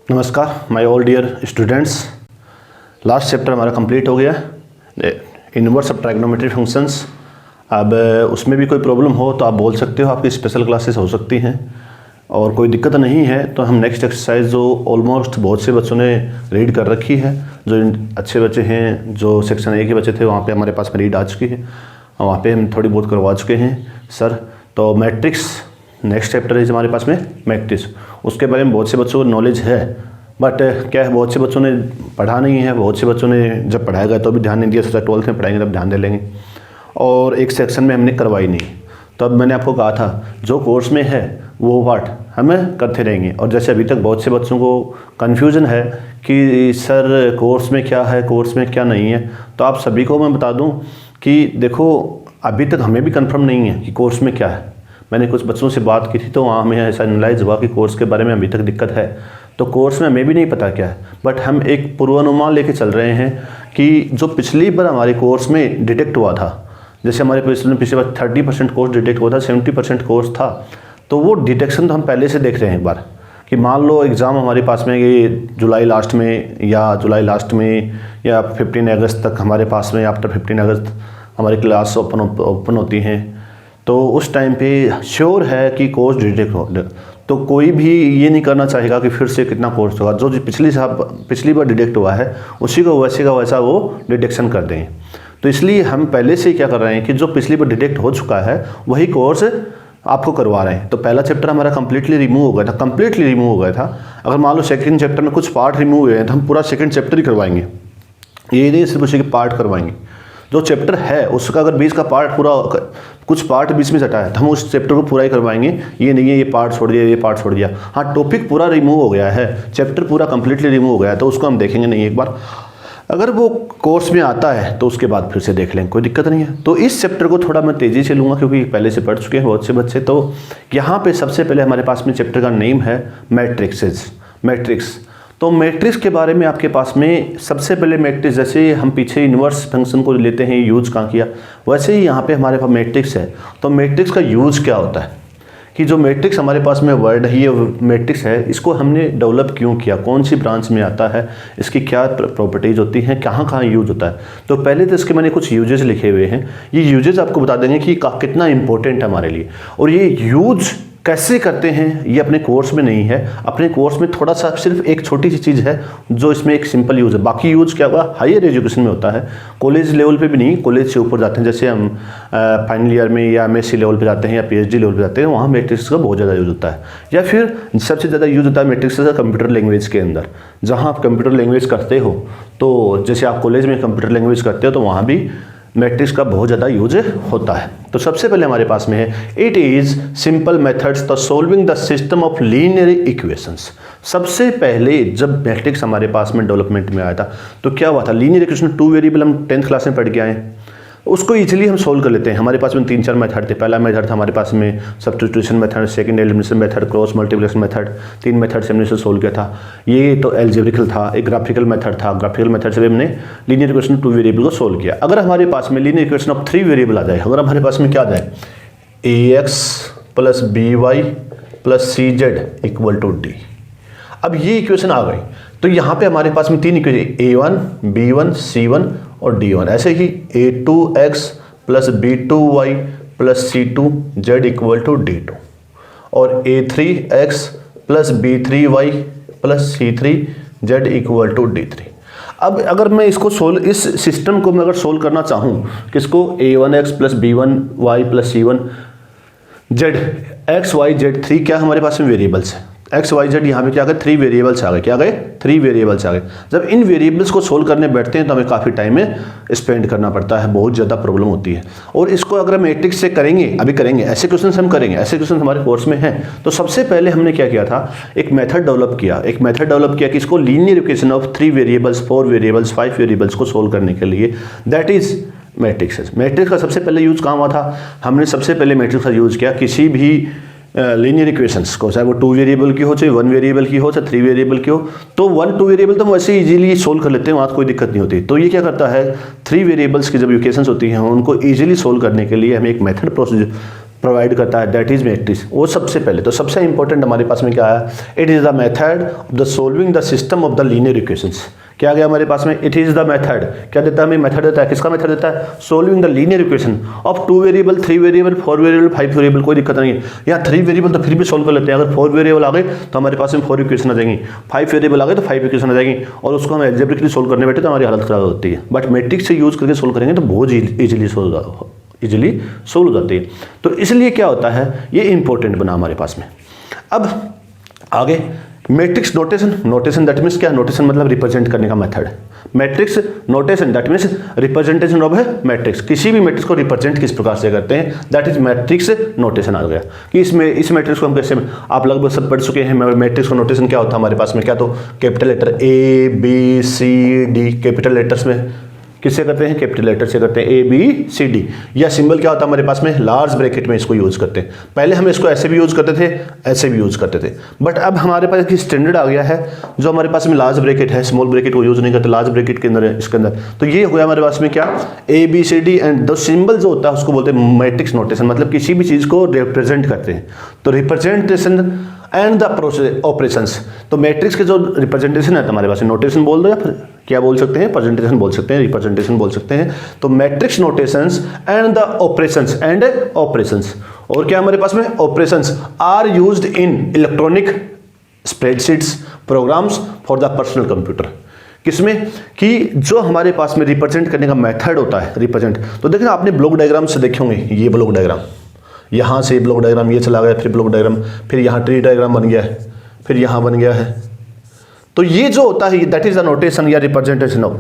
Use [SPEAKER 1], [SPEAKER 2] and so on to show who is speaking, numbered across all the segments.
[SPEAKER 1] नमस्कार my all dear students. Last chapter हमारा complete हो गया इनवर्स ऑफ ट्राइगोनोमेट्री फंक्शंस। अब उसमें भी कोई प्रॉब्लम हो तो आप बोल सकते हो, आपकी स्पेशल क्लासेस हो सकती हैं और कोई दिक्कत नहीं है तो हम नेक्स्ट एक्सरसाइज जो ऑलमोस्ट बहुत से बच्चों ने रीड कर रखी है, जो अच्छे बच्चे हैं, जो सेक्शन ए के बच्चे थे वहाँ पे हमारे पास में रीड आ चुकी है, वहाँ पे हम थोड़ी बहुत करवा चुके हैं सर। तो मैट्रिक्स नेक्स्ट चैप्टर है हमारे पास में मैट्रिक्स, उसके बारे में बहुत से बच्चों को नॉलेज है, बट क्या है बहुत से बच्चों ने पढ़ा नहीं है, बहुत से बच्चों ने जब पढ़ाएगा तो भी ध्यान नहीं दिया, सोचा 12th में पढ़ाएंगे तब ध्यान दे लेंगे, और एक सेक्शन में हमने करवाई नहीं। तो अब मैंने आपको कहा था जो कोर्स में है वो पार्ट हमें करते रहेंगे। और जैसे अभी तक बहुत से बच्चों को कन्फ्यूज़न है कि सर कोर्स में क्या है, कोर्स में क्या नहीं है, तो आप सभी को मैं बता दूं कि देखो अभी तक हमें भी कंफर्म नहीं है कि कोर्स में क्या है। मैंने कुछ बच्चों से बात की थी तो वहाँ हमें ऐसा एनालाइज हुआ कि कोर्स के बारे में अभी तक दिक्कत है, तो कोर्स में हमें भी नहीं पता क्या है, बट हम एक पूर्वानुमान लेके चल रहे हैं कि जो पिछली बार हमारे कोर्स में डिटेक्ट हुआ था, जैसे हमारे पिछले बार 30% कोर्स डिटेक्ट हुआ था, 70% कोर्स था, तो वो डिटेक्शन तो हम पहले से देख रहे हैं एक बार कि मान लो एग्ज़ाम हमारे पास में ये जुलाई लास्ट में या 15 अगस्त तक हमारे पास में, आफ्टर 15 अगस्त हमारी क्लास ओपन होती हैं, तो उस टाइम पे श्योर है कि कोर्स डिटेक्ट हो, तो कोई भी ये नहीं करना चाहेगा कि फिर से कितना कोर्स होगा। जो पिछली बार डिटेक्ट हुआ है उसी को वैसे का वैसा वो डिटेक्शन कर दें। तो इसलिए हम पहले से क्या कर रहे हैं कि जो पिछली बार डिटेक्ट हो चुका है वही कोर्स आपको करवा रहे हैं। तो पहला चैप्टर हमारा कंप्लीटली रिमूव हो गया था, अगर मान लो सेकंड चैप्टर में कुछ पार्ट रिमूव हुए हैं तो हम पूरा सेकंड चैप्टर ही करवाएंगे, ये नहीं सिर्फ उसी के पार्ट करवाएंगे। जो चैप्टर है उसका अगर 20 का पार्ट पूरा, कुछ पार्ट 20 में हटा है तो हम उस चैप्टर को पूरा ही करवाएंगे, ये नहीं है ये पार्ट छोड़ दिया, ये पार्ट छोड़ दिया। हाँ, टॉपिक पूरा रिमूव हो गया है, चैप्टर पूरा कंप्लीटली रिमूव हो गया है तो उसको हम देखेंगे नहीं एक बार, अगर वो कोर्स में आता है तो उसके बाद फिर से देख लेंगे, कोई दिक्कत नहीं है। तो इस चैप्टर को थोड़ा मैं तेज़ी से लूँगा क्योंकि पहले से पढ़ चुके हैं बहुत से बच्चे। तो यहाँ पे सबसे पहले हमारे पास में चैप्टर का नेम है मैट्रिक्स। तो मैट्रिक्स के बारे में आपके पास में सबसे पहले मैट्रिक्स, जैसे हम पीछे इन्वर्स फंक्शन को लेते हैं यूज कहाँ किया, वैसे ही यहाँ पे हमारे पास मैट्रिक्स है। तो मैट्रिक्स का यूज क्या होता है कि जो मैट्रिक्स हमारे पास में वर्ड है, ये मैट्रिक्स है, इसको हमने डेवलप क्यों किया, कौन सी ब्रांच में आता है, इसकी क्या प्रॉपर्टीज होती हैं, कहाँ यूज होता है। तो पहले तो इसके मैंने कुछ यूजेस लिखे हुए हैं, ये यूजेस आपको बता देंगे कि कितना इंपॉर्टेंट है हमारे लिए, और ये यूज कैसे करते हैं ये अपने कोर्स में नहीं है। अपने कोर्स में थोड़ा सा सिर्फ एक छोटी सी चीज़ है जो इसमें एक सिंपल यूज़ है, बाकी यूज़ क्या होगा हायर एजुकेशन में होता है, कॉलेज लेवल पे भी नहीं, कॉलेज से ऊपर जाते हैं, जैसे हम फाइनल ईयर में या एमएससी लेवल पे जाते हैं या पीएचडी लेवल पे जाते हैं, वहाँ मैट्रिक्स का बहुत ज़्यादा यूज़ होता है। या फिर सबसे ज़्यादा यूज़ होता है मैट्रिक्स का कंप्यूटर लैंग्वेज के अंदर, जहाँ आप कंप्यूटर लैंग्वेज करते हो, तो जैसे आप कॉलेज में कंप्यूटर लैंग्वेज करते हो तो वहाँ भी मैट्रिक्स का बहुत ज़्यादा यूज होता है। तो सबसे पहले हमारे पास में है it is simple methods the solving the system of linear equations. सबसे पहले जब मैट्रिक्स हमारे पास में डेवलपमेंट में आया था तो क्या हुआ था, लीनियर इक्वेशन 2 वेरिएबल हम 10th क्लास में पढ़ के आए, उसको इजीली हम सोल्व कर लेते हैं। हमारे पास में 3-4 मेथड थे। पहला मेथड था हमारे पास में substitution method, second elimination method, cross multiplication method, 3 method से हमने इसे सोल्व किया था। ये तो एल्जेब्रिकल था। एक ग्राफिकल मेथड था, ग्राफिकल मेथड से भी हमने लीनियर इक्वेशन 2 वेरिएबल को सोल्व किया। अगर हमारे पास में लीनियर इक्वेशन ऑफ 3 वेरिएबल आ जाए, अगर हमारे पास में क्या आ जाए ax + by + cz = d, अब ये इक्वेशन आ गई तो यहाँ पे हमारे पास में 3 इक्वेशन a1, b1, c1 और d1, ऐसे ही a2x + b2y + c2z = d2 और a3x + b3y + c3z = d3। अब अगर मैं इसको इस सिस्टम को मैं अगर सोल्व करना चाहूँ, किसको, a1x + b1y + c1z, x y z 3 क्या हमारे पास में वेरिएबल्स है, एक्स वाई जेड, यहाँ पे क्या गए 3 वेरिएबल्स आ गए, क्या गए 3 वेरिएबल्स आ गए। जब इन वेरिएबल्स को सोल्व करने बैठते हैं तो हमें काफ़ी टाइम में स्पेंड करना पड़ता है, बहुत ज़्यादा प्रॉब्लम होती है। और इसको अगर मैट्रिक्स से करेंगे, अभी करेंगे ऐसे क्वेश्चन हम करेंगे, ऐसे क्वेश्चन हमारे कोर्स में हैं। तो सबसे पहले हमने क्या किया था, एक मेथड डेवलप किया कि इसको linear equation of 3 variables, 4 variables, 5 variables को सोल्व करने के लिए, दैट इज मैट्रिक्स। मैट्रिक्स का सबसे पहले यूज कहाँ हुआ था, हमने सबसे पहले मैट्रिक्स का यूज किया किसी भी लीनियर इक्वेशंस को, चाहे वो 2 वेरिएबल की हो, चाहे 1 वेरिएबल की हो, चाहे 3 वेरिएबल की हो। तो 1-2 वेरिएबल तो हम वैसे इजीली सोल्व कर लेते हैं, वहाँ कोई दिक्कत नहीं होती। तो ये क्या करता है, 3 वेरिएबल्स की जब इक्वेशंस होती हैं उनको इजीली सोल्व करने के लिए हमें एक मेथड प्रोवाइड करता है, दैट इज मैट्रिक्स। वो सबसे पहले तो सबसे इंपॉर्टेंट हमारे पास में क्या है, it is the method of the solving the system of the linear equations. क्या गया हमारे पास में, इट इज़ द मेथड, क्या देता है हमें, मेथड देता है, किसका मेथड देता है, solving the linear equation of 2 variable, 3 variable, 4 variable, 5 variable, कोई दिक्कत नहीं है। यहाँ 3 वेरिएबल तो फिर भी सोल्व कर लेते हैं, अगर 4 वेरिएबल आ गए तो हमारे पास में 4 इक्वेशन आ जाएंगी, 5 वेरिएबल आ गए तो 5 इक्वेशन आ जाएंगी, और उसको हम एल्जेब्रिकली सोल्व करने बैठे तो हमारी हालत खराब होती है। बट मैट्रिक्स से यूज़ करके सोल्व करेंगे तो बहुत ईजिली सोल्व हो जाती है। तो इसलिए क्या होता है, ये इंपॉर्टेंट बना हमारे पास में। अब आगे मैट्रिक्स नोटेशन दैट मीन्स क्या, नोटेशन मतलब रिप्रेजेंट करने का method. Matrix notation that means representation of है मैट्रिक्स, किसी भी मैट्रिक्स को रिप्रेजेंट किस प्रकार से करते हैं, दैट इज मैट्रिक्स नोटेशन आ गया कि इस मैट्रिक्स को हम कैसे, आप लगभग सब पढ़ चुके हैं। मैट्रिक्स का नोटेशन क्या होता है हमारे पास में, क्या तो capital letter A B C D, capital letters में किससे करते हैं, कैपिटल लेटर से करते हैं, A B C D। या सिंबल क्या होता है हमारे पास में, लार्ज ब्रैकेट में इसको यूज़ करते हैं। पहले हम इसको ऐसे भी यूज़ करते थे, ऐसे भी यूज़ करते थे, बट अब हमारे पास एक स्टैंडर्ड आ गया है जो हमारे पास में लार्ज ब्रैकेट है, स्मॉल ब्रैकेट को यूज़ नहीं करते, लार्ज ब्रैकेट के अंदर है, इसके अंदर। तो ये हो गया हमारे पास में क्या, A B C D and the symbol जो होता है उसको बोलते हैं मैट्रिक्स नोटेशन, मतलब किसी भी चीज़ को रिप्रेजेंट करते हैं। तो representation and the process operations, तो मैट्रिक्स के जो रिप्रेजेंटेशन है हमारे पास नोटेशन बोल दो या फिर क्या बोल सकते हैं, प्रेजेंटेशन बोल सकते हैं, रिप्रेजेंटेशन बोल सकते हैं। तो matrix notations and the operations और क्या हमारे पास में, operations are used in electronic spreadsheets programs for the personal computer. किसमें कि जो हमारे पास में रिप्रेजेंट करने का मेथड होता है, रिप्रेजेंट। तो देखिए आपने ब्लॉक डायग्राम से देखे होंगे, ये ब्लॉक डायग्राम, यहाँ से ब्लॉक डायग्राम ये चला गया, फिर ब्लॉक डायग्राम, फिर यहाँ ट्री डायग्राम बन गया है, फिर यहाँ बन गया है। तो ये जो होता है दैट इज द नोटेशन या रिप्रेजेंटेशन ऑफ।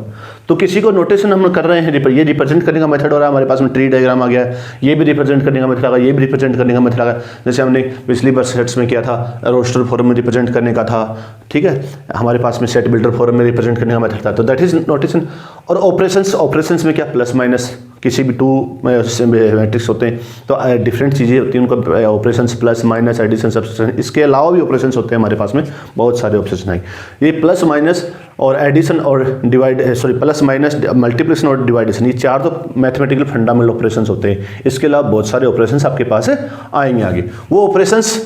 [SPEAKER 1] तो किसी को नोटेशन हम कर रहे हैं, ये रिप्रेजेंट करने का मेथड हो रहा है, हमारे पास में ट्री डायग्राम आ गया है, ये भी रिप्रेजेंट करने का मेथड आ गया, ये भी रिप्रेजेंट करने का मेथड आ गया। जैसे हमने पिछली बार सेट्स में किया था, रोस्टर फॉर्म में रिप्रेजेंट करने का था, ठीक है, हमारे पास में सेट बिल्डर फॉर्म में रिप्रेजेंट करने का मेथड था, तो दैट इज नोटेशन। और ऑपरेशंस में क्या, प्लस माइनस, किसी भी 2 मैट्रिक्स होते हैं तो डिफरेंट चीज़ें होती हैं उनका, operations plus minus addition subtraction, इसके अलावा भी ऑपरेशंस होते हैं हमारे पास में, बहुत सारे ऑपरेशन हैं। ये प्लस माइनस और एडिशन और प्लस माइनस मल्टीप्लिकेशन और डिवाइडेशन, ये 4 तो मैथमेटिकल फंडामेंटल ऑपरेशंस होते हैं। इसके अलावा बहुत सारे ऑपरेशंस आपके पास आएंगे आगे। वो ऑपरेशंस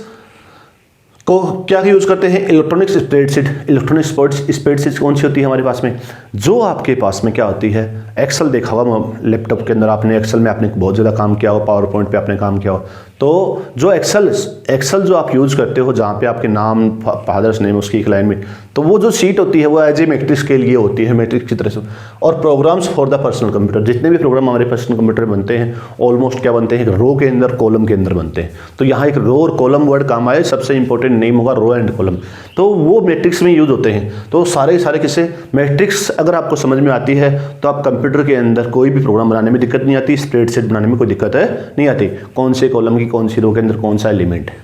[SPEAKER 1] को क्या यूज़ करते हैं, इलेक्ट्रॉनिक स्प्रेडशीट कौन सी होती है हमारे पास में, जो आपके पास में क्या होती है, एक्सेल देखा होगा लैपटॉप के अंदर आपने, एक्सेल में आपने बहुत ज़्यादा काम किया हो, पावर पॉइंट पे आपने काम किया हो। तो जो एक्सेल जो आप यूज़ करते हो, जहाँ पे आपके नाम, फादर्स नेम, उसकी एक लाइन में, तो वो जो शीट होती है वो एज ए मैट्रिक्स के लिए होती है, मैट्रिक्स की तरह से। और programs for the personal computer, जितने भी प्रोग्राम हमारे पर्सनल कंप्यूटर बनते हैं ऑलमोस्ट क्या बनते हैं, रो के अंदर, कॉलम के अंदर बनते हैं। तो यहाँ एक रो और कॉलम वर्ड काम आए, सबसे इंपॉर्टेंट नेम होगा रो एंड कॉलम, तो वो मैट्रिक्स में यूज होते हैं। तो सारे किससे, मैट्रिक्स अगर आपको समझ में आती है तो आप कंप्यूटर के अंदर कोई भी प्रोग्राम बनाने में दिक्कत नहीं आती, स्प्रेडशीट बनाने में कोई दिक्कत नहीं आती। कौन से कॉलम की कौन सी रो के अंदर कौन सा एलिमेंट है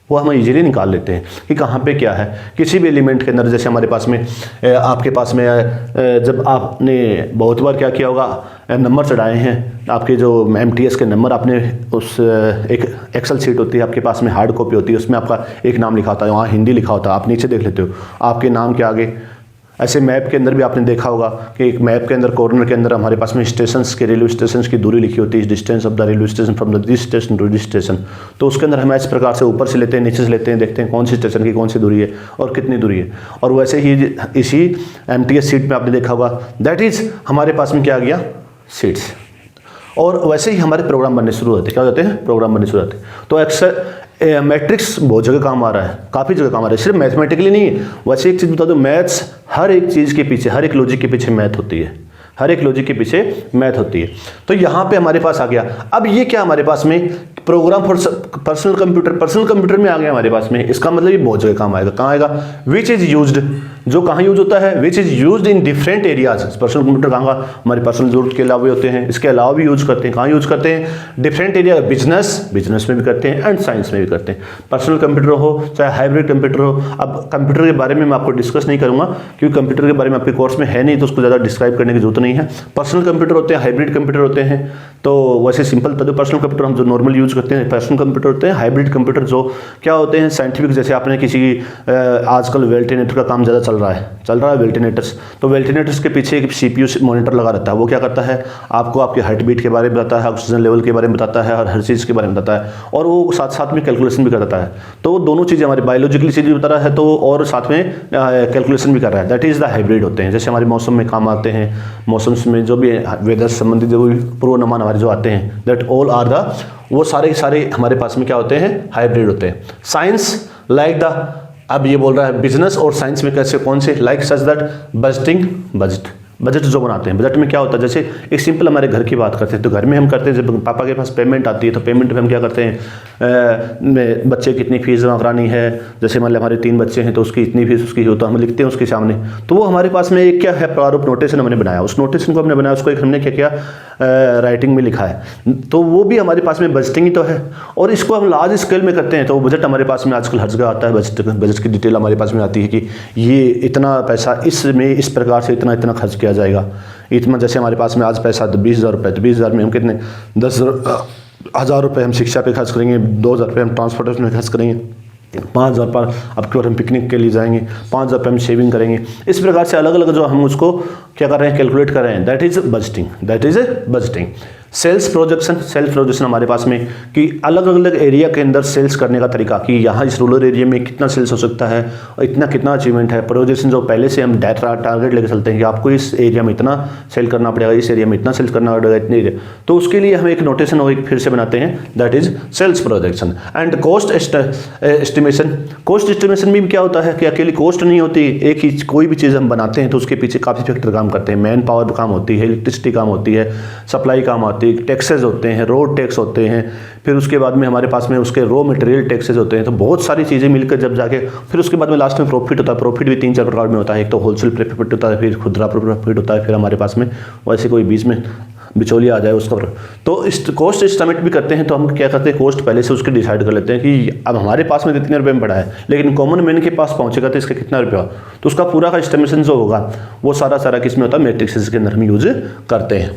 [SPEAKER 1] वो हम इजीली निकाल लेते हैं कि कहाँ पे क्या है किसी भी एलिमेंट के अंदर। जैसे हमारे पास में आपके पास में जब आपने बहुत बार क्या किया होगा, नंबर चढ़ाए हैं, आपके जो MTS के नंबर आपने उस एक एक्सेल शीट होती है आपके पास में, हार्ड कॉपी होती है, उसमें आपका एक नाम लिखा होता है, वहाँ हिंदी लिखा होता है, आप नीचे देख लेते हो आपके नाम के आगे। ऐसे मैप के अंदर भी आपने देखा होगा कि एक मैप के अंदर कॉर्नर के अंदर हमारे पास में स्टेशंस के, रेलवे स्टेशन की दूरी लिखी होती है, distance of the railway station from this station to this station. तो उसके अंदर हम इस प्रकार से ऊपर से लेते हैं, नीचे से लेते हैं, देखते हैं कौन सी स्टेशन की कौन सी दूरी है और कितनी दूरी है। और वैसे ही इसी MTS सीट में आपने देखा होगा, दैट इज हमारे पास में क्या आ गया, सीट्स। और वैसे ही हमारे प्रोग्राम बनने शुरू होते हैं, क्या होते हैं, प्रोग्राम बनने शुरू होते हैं। तो एक्सेल मैट्रिक्स बहुत जगह काम आ रहा है, काफ़ी जगह काम आ रहा है, सिर्फ मैथमेटिकली नहीं है। वैसे एक चीज़ बता दो, मैथ्स हर एक चीज़ के पीछे, हर एक लॉजिक के पीछे मैथ होती है, हर एक लॉजिक के पीछे मैथ होती है। तो यहाँ पे हमारे पास आ गया। अब ये क्या हमारे पास में प्रोग्राम फॉर पर्सनल कंप्यूटर में आ गया हमारे पास में। इसका मतलब ये बहुत जगह काम आएगा। कहाँ आएगा, विच इज यूज्ड, जो कहाँ यूज होता है, which is used in different areas. Personal computer कहाँ, हमारी पर्सनल जरूरत के अलावा होते हैं, इसके अलावा भी यूज करते हैं। कहाँ यूज करते हैं, डिफरेंट एरिया, बिजनेस में भी करते हैं एंड साइंस में भी करते हैं। पर्सनल कंप्यूटर हो चाहे हाइब्रिड कंप्यूटर हो। अब कंप्यूटर के बारे में मैं आपको डिस्कस नहीं करूँगा क्योंकि कंप्यूटर के बारे में आपके कोर्स में है नहीं, तो उसको ज़्यादा डिस्क्राइब करने की जरूरत नहीं नहीं है। पर्सनल कंप्यूटर होते हैं, हाइब्रिड कंप्यूटर होते हैं। तो वैसे सिंपल तो जो पर्सनल कंप्यूटर हम जो नॉर्मल यूज़ करते हैं पर्सनल कंप्यूटर होते हैं। हाइब्रिड कंप्यूटर जो क्या होते हैं साइंटिफिक, जैसे आपने किसी आजकल वेल्टिनेटर का काम ज़्यादा चल रहा है वेल्टिनेटर्स। तो वेल्टिनेटर्स के पीछे एक CPU मॉनिटर लगा रहता है। वो क्या करता है, आपको आपके हार्ट बीट के बारे में बताता है, ऑक्सीजन लेवल के बारे में बताता है और हर चीज़ के बारे में बताता है, और वो साथ साथ में कैलकुलेशन भी करता है। तो दोनों चीज़ें हमारी बायोलॉजिकली चीज़ भी बता रहा है तो और साथ में कैलकुलेशन भी कर रहा है। दैट इज़ द हाइब्रिड होते हैं। जैसे हमारे मौसम में काम आते हैं, मौसम में जो भी वेदर संबंधित जो भी पूर्वानुमान हमारे जो आते हैं, दैट ऑल आर द, वो सारे हमारे पास में क्या होते हैं, हाइब्रिड होते हैं। साइंस लाइक द, अब ये बोल रहा है बिजनेस और साइंस में कैसे कौन से, लाइक सच दैट बजट जो बनाते हैं। बजट में क्या होता है, जैसे एक सिंपल हमारे घर की बात करते हैं तो घर में हम करते हैं, जब पापा के पास पेमेंट आती है तो पेमेंट में हम क्या करते हैं, बच्चे की इतनी फीस जमा करानी है, जैसे मान लिया हमारे 3 बच्चे हैं तो उसकी इतनी फीस उसकी हो, तो हम लिखते हैं उसके सामने। तो वो हमारे पास में एक क्या है, प्रारूप नोटेशन हमने बनाया, उस नोटेशन को हमने बनाया, उसको एक हमने क्या किया, राइटिंग में लिखा है। तो वो भी हमारे पास में बजटिंग ही तो है। और इसको हम लार्ज स्केल में करते हैं तो बजट हमारे पास में आजकल हर जगह आता है। बजट की डिटेल हमारे पास में आती है कि ये इतना पैसा इसमें इस प्रकार से इतना खर्च किया जाएगा। इतना जैसे हमारे पास में आज पैसा 20,000 रुपये, तो 20,000 में हम कितने 10,000 रुपये हम शिक्षा पे खर्च करेंगे, 2,000 रुपये हम ट्रांसपोर्टेशन में खर्च करेंगे, 5,000 पर अब की बार हम पिकनिक के लिए जाएंगे, 5,000 रुपये हम सेविंग करेंगे। इस प्रकार से अलग अलग जो हम उसको क्या कर रहे हैं, कैलकुलेट कर रहे हैं। That is budgeting. Sales projection हमारे पास में कि अलग अलग एरिया के अंदर सेल्स करने का तरीका, कि यहाँ इस रूरल एरिया में कितना सेल्स हो सकता है और कितना अचीवमेंट है। प्रोजेक्शन जो पहले से हम टारगेट लेकर चलते हैं कि आपको इस एरिया में इतना सेल करना पड़ेगा, इस एरिया में इतना सेल्स करना पड़ेगा, इतने एरिया, तो उसके लिए हम एक नोटेशन और एक फिर से बनाते हैं, that is sales projection. And cost estimation भी क्या होता है कि अकेली कॉस्ट नहीं होती, एक ही कोई भी चीज़ हम बनाते हैं तो उसके पीछे काफ़ी फैक्टर काम करते हैं। मैन पावर काम होती है, इलेक्ट्रिसिटी काम होती है, सप्लाई काम आती है, टैक्सेस होते हैं, रोड टैक्स होते हैं, फिर उसके बाद में हमारे पास में उसके रॉ मटेरियल टैक्सेस होते हैं। तो बहुत सारी चीज़ें मिलकर जब जाके फिर उसके बाद में लास्ट में प्रॉफिट होता है। प्रॉफिट भी 3-4 प्रकार में होता है। एक तो होलसेल प्रॉफिट होता है, फिर खुदरा प्रॉफिट होता है, फिर हमारे पास में वैसे कोई बीच में बिचौलिया आ जाए उसका। तो इस कॉस्ट एस्टिमेट भी करते हैं। तो हम क्या करते हैं, कॉस्ट पहले से उसके डिसाइड कर लेते हैं कि अब हमारे पास में कितने रुपए में पड़ा है, लेकिन कॉमन मैन के पास पहुंचेगा तो इसका कितना रुपया, तो उसका पूरा का एस्टिमेशन जो होगा वो सारा किस में होता है, मैट्रिक्स के अंदर हम यूज करते हैं।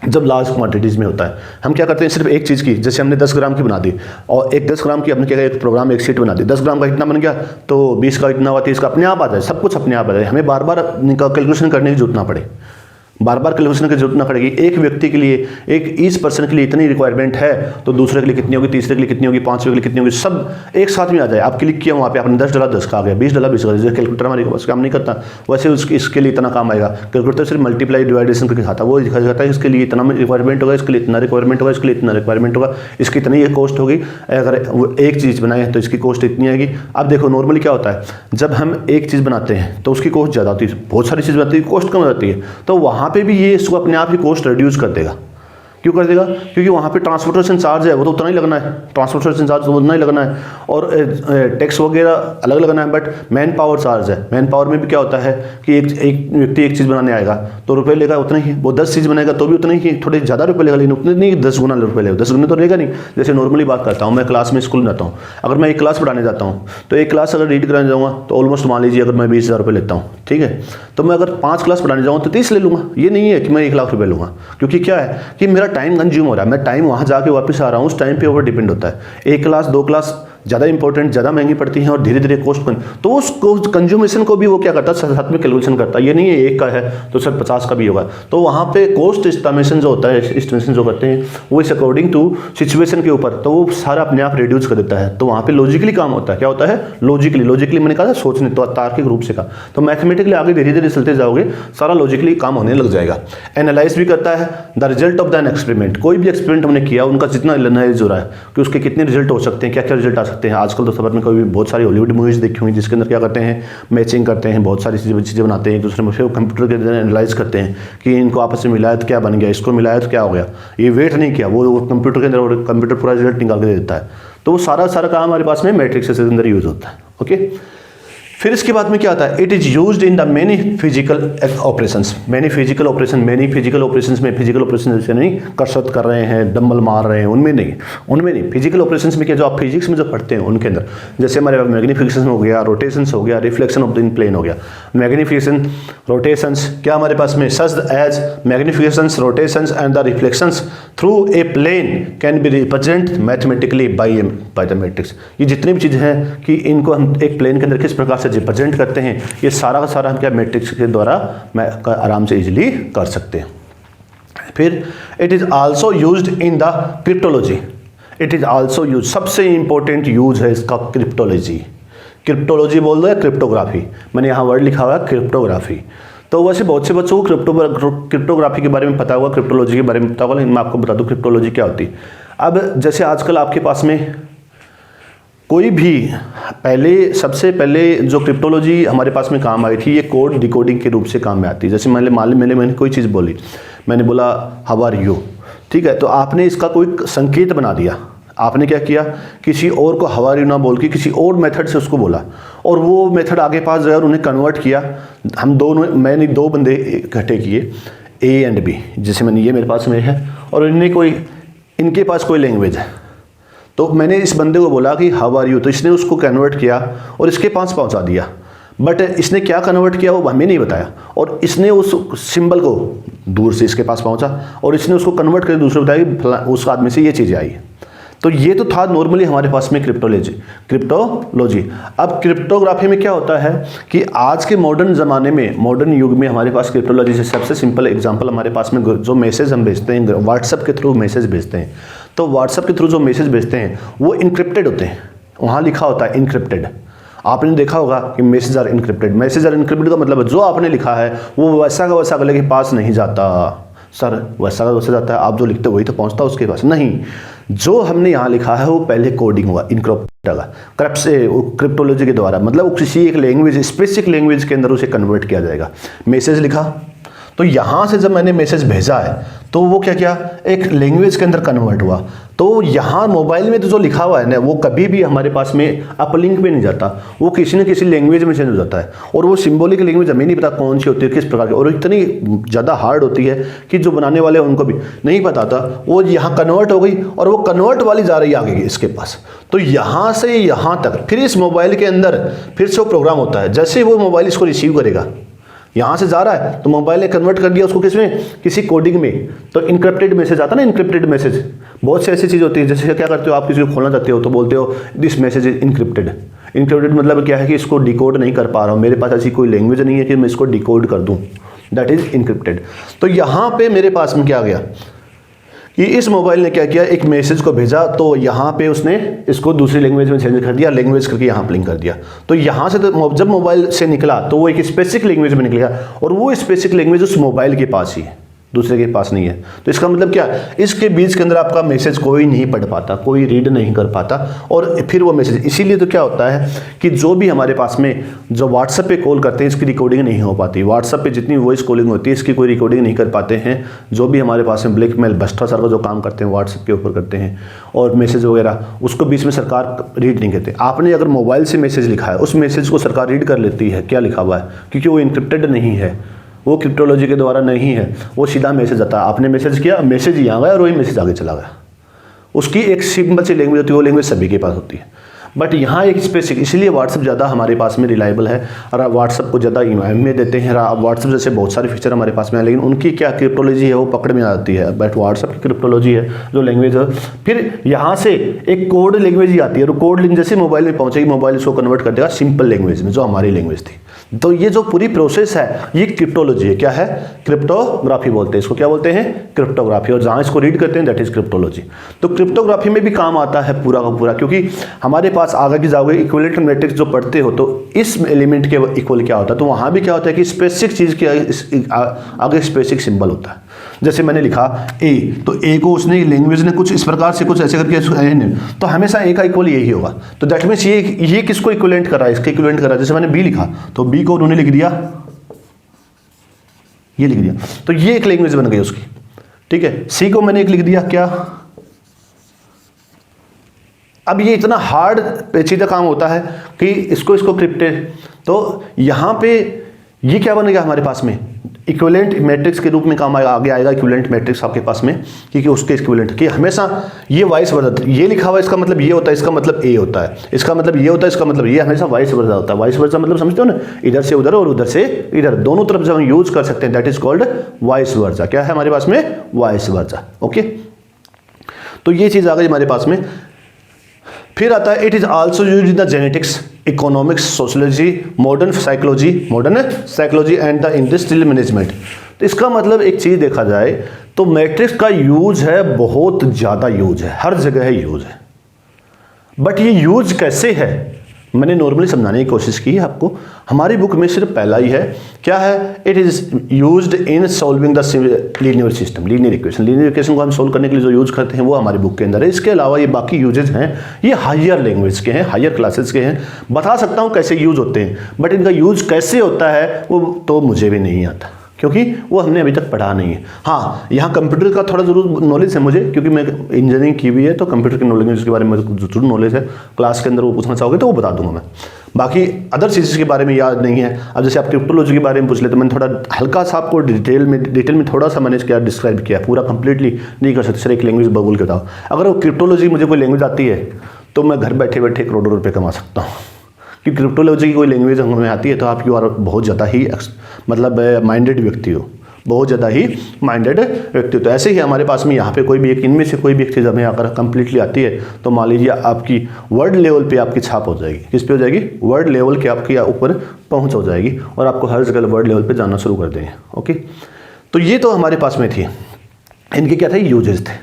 [SPEAKER 1] जब लार्ज क्वांटिटीज़ में होता है हम क्या करते हैं, सिर्फ एक चीज़ की, जैसे हमने 10 ग्राम की बना दी और एक 10 ग्राम की हमने क्या एक प्रोग्राम एक शीट बना दी, 10 ग्राम का इतना बन गया तो 20 का इतना हुआ, 30 का, अपने आप आ जाए, सब कुछ अपने आप आ जाए। हमें बार बार कैलकुलेशन करने की जरूरत ना पड़े, बार बार कैलकुलेशन की जरूरत ना पड़ेगी। एक व्यक्ति के लिए, एक ईच पर्सन के लिए इतनी रिक्वायरमेंट है तो दूसरे के लिए कितनी होगी, तीसरे के लिए कितनी होगी, पांचवें के लिए कितनी होगी, सब एक साथ में आ जाए। आप क्लिक किया वहाँ पे आपने 10 डॉलर 10 का आ गया, 20 डॉलर 20 का। जैसे कैलकुलेटर हमारे पास काम नहीं करता वैसे इसके लिए इतना काम आएगा। कैलकुलेटर सिर्फ मल्टीप्लाई डिवाइडेशन करके खाता, वो दिखा जाता है इसके लिए इतना रिक्वायरमेंट होगा, इसके लिए इतना रिक्वायरमेंट होगा, इसके लिए इतना रिक्वायरमेंट होगा, इसकी इतनी ये कॉस्ट होगी। अगर एक चीज़ बनाए तो इसकी कॉस्ट इतनी आएगी। अब देखो नॉर्मली क्या होता है, जब हम एक चीज़ बनाते हैं तो उसकी कॉस्ट ज़्यादा होती है, बहुत सारी चीज़ बनाती है कॉस्ट कम हो जाती है। तो वहाँ पर भी ये इसको अपने आप ही कॉस्ट रिड्यूस कर देगा। क्यों कर देगा, क्योंकि वहाँ पे ट्रांसपोर्टेशन चार्ज है वो तो उतना ही लगना है, ट्रांसपोर्टेशन चार्ज तो उतना ही लगना है, और टैक्स वगैरह अलग लगना है। बट मैन पावर चार्ज है, मैन पावर में भी क्या होता है कि एक व्यक्ति एक चीज़ बनाने आएगा तो रुपये लेगा उतना ही, वो 10 चीज़ बनाएगा तो भी उतना ही, थोड़े ज़्यादा रुपये लेगा, लेकिन उतने नहीं 10 गुना रुपये लेगा, 10 गुना तो लेगा नहीं। जैसे नॉर्मली बात करता हूँ, मैं क्लास में स्कूल में जाता हूँ, अगर मैं एक क्लास पढ़ाने जाता हूँ तो एक क्लास अगर रीड कराने जाऊँगा तो ऑलमोस्ट मान लीजिए अगर मैं 20,000 रुपये लेता हूँ, ठीक है, तो मैं अगर 5 क्लास पढ़ाने जाऊँ तो 30 ले लूँगा। ये नहीं है कि मैं 1 लाख रुपये लूँगा, क्योंकि क्या है कि मेरा टाइम कंज्यूम हो रहा है, मैं टाइम वहाँ जाके वापस आ रहा हूँ, उस टाइम पे ऊपर डिपेंड होता है। 1 क्लास 2 क्लास ज़्यादा इंपॉर्टेंट, ज़्यादा महंगी पड़ती हैं और धीरे धीरे कॉस्ट बन, तो उस कंज्यूमेशन को भी वो क्या करता है साथ में कैलकुलेशन करता है। ये नहीं है एक का है तो सर 50 का भी होगा। तो वहाँ पे कॉस्ट एस्टिमेशन जो होता है, एस्टिमेशन जो करते हैं वो इस अकॉर्डिंग टू सिचुएशन के ऊपर, तो वो सारा अपने आप रिड्यूस कर देता है। तो वहाँ पे लॉजिकली काम होता है। क्या होता है, लॉजिकली मैंने कहा था सोचने, तो तार्किक रूप से का, तो मैथमेटिकली आगे धीरे धीरे चलते जाओगे सारा लॉजिकली काम होने लग जाएगा। एनालाइज भी करता है the result of the experiment, कोई भी एक्सपेरिमेंट हमने किया उनका जितना एनालाइज हो रहा है कि उसके कितने रिजल्ट हो सकते हैं, क्या क्या रिजल्ट आ सकते हैं। आजकल तो सफर में कोई भी बहुत सारी हॉलीवुड मूवीज देखी होंगी जिसके अंदर क्या करते हैं, मैचिंग करते हैं, बहुत सारी चीज़ें बनाते हैं एक दूसरे में, फिर कंप्यूटर के अंदर एनालाइज करते हैं कि इनको आपस में मिलाया तो क्या बन गया, इसको मिलाया तो क्या हो गया, ये वेट नहीं किया, वो कंप्यूटर के अंदर कंप्यूटर पूरा रिजल्ट निकाल के दे देता है। तो वो सारा काम हमारे पास में मैट्रिक्स के अंदर यूज होता है। ओके, फिर इसके बाद में क्या आता है, it is used in the many physical operations. Many physical operation में फिजिकल ऑपरेशन जैसे नहीं कसरत कर रहे हैं, डंबल मार रहे हैं, उनमें नहीं। फिजिकल ऑपरेशंस में क्या, जो आप फिजिक्स में जो पढ़ते हैं उनके अंदर, जैसे हमारे पास मैग्निफिकेशन हो गया, रोटेशंस हो गया, रिफ्लेक्शन ऑफ द प्लेन हो गया। मैग्निफिकेशन, रोटेशंस क्या हमारे पास में, such as magnifications, rotations and the reflections through a plane can be represent mathematically by the matrix. ये जितनी भी चीज़ें हैं कि इनको हम एक प्लेन के अंदर किस प्रकार से रिप्रेजेंट करते हैं, ये सारा का सारा हम क्या मैट्रिक्स के द्वारा मैं आराम से इजीली कर सकते हैं। फिर it is also used in the cryptology. It is also use, सबसे इंपॉर्टेंट यूज है इसका क्रिप्टोलॉजी। क्रिप्टोलॉजी बोल दो या क्रिप्टोग्राफी, मैंने यहाँ वर्ड लिखा हुआ है क्रिप्टोग्राफी। तो वैसे बहुत से बच्चों को क्रिप्टोग्राफी के बारे में पता होगा, क्रिप्टोलॉजी के बारे में पता होगा, लेकिन मैं आपको बता दूँ क्रिप्टोलॉजी क्या होती है। अब जैसे आजकल आपके पास में कोई भी सबसे पहले जो क्रिप्टोलॉजी हमारे पास में काम आई थी, ये कोड डिकोडिंग के रूप से काम में आती है। जैसे मैंने कोई चीज़ बोली, मैंने बोला हाउ आर यू, ठीक है, तो आपने इसका कोई संकेत बना दिया। आपने क्या किया, किसी और को हाउ आर यू ना बोल के किसी और मेथड से उसको बोला, और वो मेथड आगे पास गया और उन्हें कन्वर्ट किया। मैंने दो बंदे इकट्ठे किए, ए एंड बी, जैसे मैंने ये मेरे पास में है और इनके पास कोई लैंग्वेज है, तो मैंने इस बंदे को बोला कि हाउ आर यू, तो इसने उसको कन्वर्ट किया और इसके पास पहुंचा दिया। बट इसने क्या कन्वर्ट किया वो हमें नहीं बताया, और इसने उस सिंबल को दूर से इसके पास पहुंचा और इसने उसको कन्वर्ट करके दूसरे बताया कि उस आदमी से ये चीज़ें आई। तो ये तो था नॉर्मली हमारे पास में क्रिप्टोलॉजी। अब क्रिप्टोग्राफी में क्या होता है कि आज के मॉडर्न ज़माने में, मॉडर्न युग में हमारे पास क्रिप्टोलॉजी से सबसे सिंपल एग्जांपल हमारे पास में जो मैसेज हम भेजते हैं, व्हाट्सएप के थ्रू मैसेज भेजते हैं, तो व्हाट्सएप के थ्रू जो मैसेज भेजते हैं वो इनक्रिप्टेड होते हैं। वहाँ लिखा होता है इनक्रिप्टेड। आपने देखा होगा कि message are encrypted. Message are encrypted का मतलब जो आपने लिखा है वो वैसा का वैसा अगले के पास नहीं जाता। सर वैसा का वैसा जाता है, आप जो लिखते हो वही तो पहुंचता है उसके पास, नहीं। जो हमने यहाँ लिखा है वो पहले कोडिंग हुआ, इनक्रिप्ट होगा क्रिप्टोलॉजी के द्वारा, मतलब किसी एक लैंग्वेज, स्पेसिफिक लैंग्वेज के अंदर उसे कन्वर्ट किया जाएगा। मैसेज लिखा, तो यहाँ से जब मैंने मैसेज भेजा है तो वो क्या एक लैंग्वेज के अंदर कन्वर्ट हुआ। तो यहाँ मोबाइल में तो जो लिखा हुआ है ना, वो कभी भी हमारे पास में अपलिंक में नहीं जाता, वो किसी न किसी लैंग्वेज में चेंज हो जाता है। और वो सिंबॉलिक लैंग्वेज हमें नहीं पता कौन सी होती है, किस प्रकार की, और इतनी ज़्यादा हार्ड होती है कि जो बनाने वाले हैं उनको भी नहीं पता था। वो यहाँ कन्वर्ट हो गई और वो कन्वर्ट वाली जा रही है आगे इसके पास। तो यहाँ से यहाँ तक फिर इस मोबाइल के अंदर फिर से वो प्रोग्राम होता है। जैसे वो मोबाइल इसको रिसीव करेगा, यहाँ से जा रहा है तो मोबाइल ने कन्वर्ट कर दिया उसको किसमें, किसी कोडिंग में। तो इनक्रिप्टेड मैसेज आता ना, इनक्रिप्टेड मैसेज। बहुत से ऐसी चीज़ होती है, जैसे क्या करते हो आप, किसी को खोलना चाहते हो तो बोलते हो this message is encrypted. Encrypted मतलब क्या है कि इसको डिकोड नहीं कर पा रहा हूँ, मेरे पास ऐसी कोई लैंग्वेज नहीं है कि मैं इसको डिकोड कर दूँ, दैट इज इनक्रिप्टेड। तो यहाँ पे मेरे पास में क्या आ गया कि इस मोबाइल ने क्या किया, एक मैसेज को भेजा, तो यहाँ पे उसने इसको दूसरी लैंग्वेज में चेंज कर दिया, लैंग्वेज करके यहाँ लिंक कर दिया। तो यहाँ से तो जब मोबाइल से निकला तो वो एक स्पेसिफिक लैंग्वेज में निकलेगा, और वो स्पेसिफिक लैंग्वेज उस मोबाइल के पास ही है, दूसरे के पास नहीं है। तो इसका मतलब क्या, इसके बीच के अंदर आपका मैसेज कोई नहीं पढ़ पाता, कोई रीड नहीं कर पाता, और फिर वो मैसेज, इसीलिए तो क्या होता है कि जो भी हमारे पास में जो व्हाट्सएप पे कॉल करते हैं इसकी रिकॉर्डिंग नहीं हो पाती। व्हाट्सएप पे जितनी वॉइस कॉलिंग होती है इसकी कोई रिकॉर्डिंग नहीं कर पाते हैं। जो भी हमारे पास में ब्लैकमेल भ्रष्टाचार का जो काम करते हैं व्हाट्सएप के ऊपर करते हैं, और मैसेज वगैरह उसको बीच में सरकार रीड नहीं करती। आपने अगर मोबाइल से मैसेज लिखा है, उस मैसेज को सरकार रीड कर लेती है क्या लिखा हुआ है, क्योंकि वो इनक्रिप्टेड नहीं है, वो क्रिप्टोलॉजी के द्वारा नहीं है, वो सीधा मैसेज आता है। आपने मैसेज किया, मैसेज ही आ गया और वही मैसेज आगे चला गया। उसकी एक सिंपल सी लैंग्वेज होती है, वो लैंग्वेज सभी के पास होती है। बट यहाँ एक स्पेसिफिक, इसलिए व्हाट्सएप ज़्यादा हमारे पास में रिलायबल है और आप व्हाट्सएप को ज़्यादा अहमियत देते हैं। आप व्हाट्सएप जैसे बहुत सारे फीचर हमारे पास में है, लेकिन उनकी क्या क्रिप्टोलॉजी है वो पकड़ में आती है। बट व्हाट्सएप की क्रिप्टोलॉजी है जो लैंग्वेज है, फिर यहाँ से एक कोड लैंग्वेज ही आती है, और कोड लिंक जैसे मोबाइल में पहुँचेगी, मोबाइल इसको कन्वर्ट कर देगा सिंपल लैंग्वेज में, जो हमारी लैंग्वेज थी। तो ये जो पूरी प्रोसेस है ये क्रिप्टोलॉजी है। क्या है, क्रिप्टोग्राफी बोलते हैं इसको, क्या बोलते हैं, क्रिप्टोग्राफी। और जहाँ इसको रीड करते हैं दैट इज क्रिप्टोलॉजी। तो क्रिप्टोग्राफी में भी काम आता है पूरा का पूरा, क्योंकि हमारे पास आगे की जाओगे इक्विवेलेंट मैट्रिक्स जो पढ़ते हो तो इस एलिमेंट के इक्वल क्या होता है, तो वहाँ भी क्या होता है कि स्पेसिफिक चीज़ के आगे स्पेसिफिक सिंबल होता है। जैसे मैंने लिखा ए, तो ए को उसने लैंग्वेज ने कुछ इस प्रकार से कुछ ऐसे करके, तो हमेशा ए का इक्वल यही होगा। तो दैट मीन्स ये किसको इक्विवेलेंट कर रहा है, इसके इक्विवेलेंट कर रहा है। जैसे मैंने बी लिखा तो बी को उन्होंने लिख दिया, ये लिख दिया, तो ये एक लैंग्वेज बन गई उसकी, ठीक है। सी को मैंने एक लिख दिया, क्या। अब ये इतना हार्ड पेचीदा काम होता है कि इसको क्रिप्टेड, तो यहाँ पे ये क्या बनेगा हमारे पास में, इक्विवेलेंट मैट्रिक्स के रूप में काम आगे आएगा इक्विवेलेंट मैट्रिक्स आपके पास में, क्योंकि उसके इक्विवेलेंट कि हमेशा ये वाइस वर्सा, ये लिखा हुआ इसका मतलब ये होता है, इसका मतलब ए होता है, इसका मतलब ये होता है, इसका मतलब ये, हमेशा वाइस वर्सा होता है। वाइस वर्सा मतलब समझते हो ना, इधर से उधर और उधर से इधर, दोनों तरफ जब हम यूज कर सकते हैं that is called vice versa. क्या है हमारे पास में, वाइस वर्सा। ओके, तो ये चीज आ गई हमारे पास में। फिर आता है it is also used in the genetics, economics, sociology, modern psychology and the industrial management. तो इसका मतलब एक चीज देखा जाए तो मैट्रिक्स का यूज है, बहुत ज्यादा यूज है, हर जगह है यूज है। बट ये यूज कैसे है मैंने नॉर्मली समझाने की कोशिश की है आपको। हमारी बुक में सिर्फ पहला ही है, क्या है, it is used in solving the linear system, linear equation को हम सोल्व करने के लिए जो यूज करते हैं वो हमारी बुक के अंदर है। इसके अलावा ये बाकी यूजेज हैं, ये हायर लैंग्वेज के हैं, हायर क्लासेस के हैं। बता सकता हूँ कैसे यूज होते हैं, बट इनका यूज कैसे होता है वो तो मुझे भी नहीं आता, क्योंकि वो हमने अभी तक पढ़ा नहीं है। हाँ, यहाँ कंप्यूटर का थोड़ा जरूर नॉलेज है मुझे, क्योंकि मैं इंजीनियरिंग की हुई है, तो कंप्यूटर की नॉलेज के बारे में जरूर नॉलेज है। क्लास के अंदर वो पूछना चाहोगे तो वो बता दूंगा मैं। बाकी अदर चीज़ के बारे में याद नहीं है। अब जैसे आप क्रिप्टोलॉजी के बारे में पूछ ले तो मैंने थोड़ा हल्का सा आपको डिटेल में थोड़ा सा मैंने क्या डिस्क्राइब किया, पूरा कंप्लीटली नहीं कर सकते। सर एक लैंग्वेज बोल के बताओ, अगर वो क्रिप्टोलॉजी मुझे कोई लैंग्वेज आती है तो मैं घर बैठे बैठे करोड़ों रुपये कमा सकता हूँ। कि क्रिप्टोलॉजी की कोई लैंग्वेज हमें आती है तो आप यू आर बहुत ज़्यादा ही मतलब माइंडेड व्यक्ति हो, बहुत ज़्यादा ही माइंडेड व्यक्ति हो। तो ऐसे ही हमारे पास में यहाँ पे कोई भी एक, इनमें से कोई भी एक चीज़ हमें अगर कंप्लीटली आती है तो मान लीजिए आपकी वर्ल्ड लेवल पे आपकी छाप हो जाएगी। किस पे हो जाएगी, वर्ल्ड लेवल के आपके ऊपर पहुँच हो जाएगी और आपको हर जगह वर्ल्ड लेवल पे जाना शुरू कर देंगे। ओके, तो ये तो हमारे पास में थी, इनके क्या थे, यूजेस थे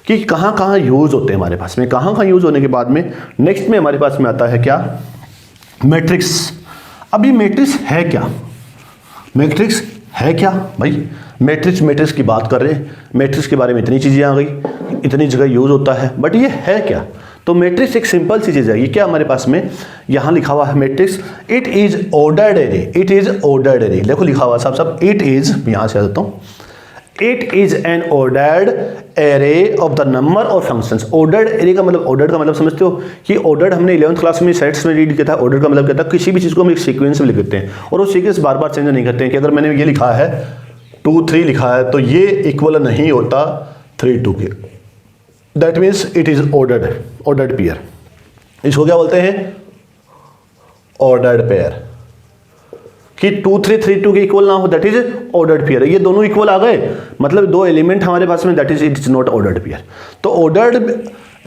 [SPEAKER 1] कि कहाँ कहाँ यूज़ होते हैं हमारे पास में। कहाँ कहाँ यूज़ होने के बाद में नेक्स्ट में हमारे पास में आता है क्या, मैट्रिक्स। अभी मैट्रिक्स है क्या, मैट्रिक्स है क्या भाई, मैट्रिक्स की बात कर रहे हैं। मैट्रिक्स के बारे में इतनी चीज़ें आ गई, इतनी जगह यूज़ होता है, बट ये है क्या। तो मैट्रिक्स एक सिंपल सी चीज़ है। ये क्या हमारे पास में यहाँ लिखा हुआ है matrix, it is ordered array, it is ordered array. देखो लिखा हुआ साहब, इट इज, यहाँ से आ जाता हूँ, it is an ordered array of the number of functions. Ordered array का मतलब, ऑर्डर्ड का मतलब समझते हो कि ऑर्डर्ड हमने 11th क्लास में सेट्स में रीड किया था। ऑर्डर का मतलब क्या था, किसी भी चीज़ को हम एक सीक्वेंस में लिख देते हैं और वो सीक्वेंस बार बार चेंज नहीं करते हैं। कि अगर मैंने ये लिखा है 2 3 लिखा है तो ये इक्वल नहीं होता 3 2 के, that means it is ordered pair. इसको क्या बोलते हैं, ऑर्डर्ड पेयर। कि 2 3 3 2 के इक्वल ना हो दैट इज ऑर्डर्ड पेयर। ये दोनों इक्वल आ गए, मतलब दो एलिमेंट हमारे पास में, that is it is not ordered pair. तो ऑर्डर्ड